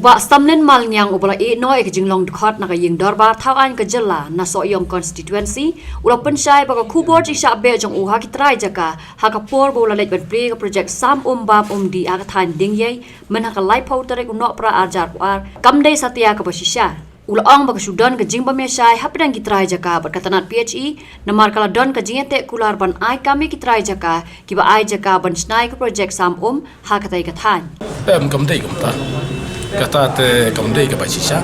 Uba stamlen mal nyang ubala noi ke jinglong dekat nak ying darbar thawan ke jela na soyong constituency ula pensyai baka kubor ji syabe jong uha kitrai jaka hakapor bola lek ben pre project sam bam di agathan dingyai men hakalai phau tarek unok pra arjar war kamdei satya ka basisha ula ong baka sudan ke jing bamesai hapdang kitrai jaka berkatanat PHE namar kala don ke jingete kular ban ai kami kitrai jaka kiba ai jaka ban snai ke project sam hakatai kathan kamdei kamta kata te kamdei ka basisha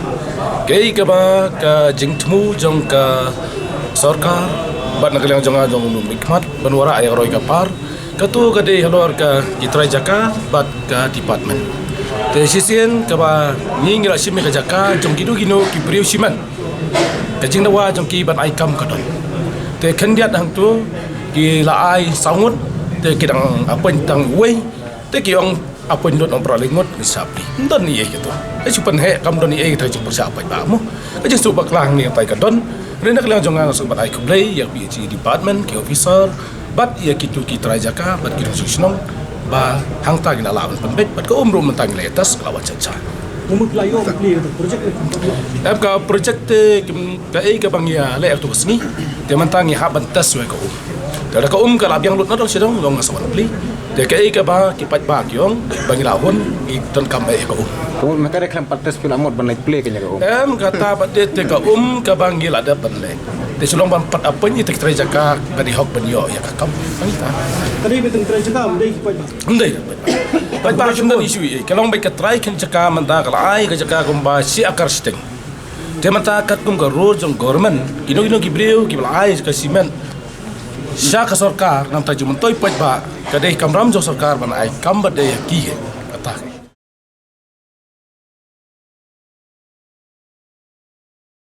kei ka ba ka jingtmu jong ka sarkar bat nagalang jong ajong mikmat banwara ay roy ka par katu ka de halor ka kitrai jaka bat ka department te sisien ka ba ningira simi ka jaka jong gidu gino ki priu siman ka jingdawa jong ki ban ai kam ka don te kandiat hang tu ki la ai saungut te kidang apen tang wei te ki ong apa yang orang peralingot misapi, don ni gitu. Cuma kam don ni kita cuma siapa yang bamu. Aja subak lang ni yang tay kadon. Rena kelang jangan subak ay kublay, yang PhD department, ke officer, bat ia kitu kita jaka, bat kita susunong, ba hang tagi na lawan pembet, bat ke umrum mentang letas lawan caca. Umur pelayu beli projek ni. Ka projek te ke bangia le tu kesni, dia mentang ya haban tes we ko. Kada ka ka labyang lut na dong sidong long asawan beli. Dia ke ba kipat ba kyong bangi lahun i ton kam e ko. Kamu mereka reklam partes film amot ban play kanya ko. Kata bat de te ka ka bangi la da ban le. Te sulong ban pat apa ni te tre jaka kadi hok ban yo ya ka kam. Pangita. Tadi betul try cakap mendai kipat ba. Mendai. Pat ba chum isu e. Kalong ba ka try kan jaka manda ka ai ka jaka kum ba si akar sting. Te mata kat kum ka road jong government. Kino ki breu ki ba ai ka cement. Sya ka sarkar nam ta jumun toy pat ba kadai kamram jo sarkar ban ai kam ba de ki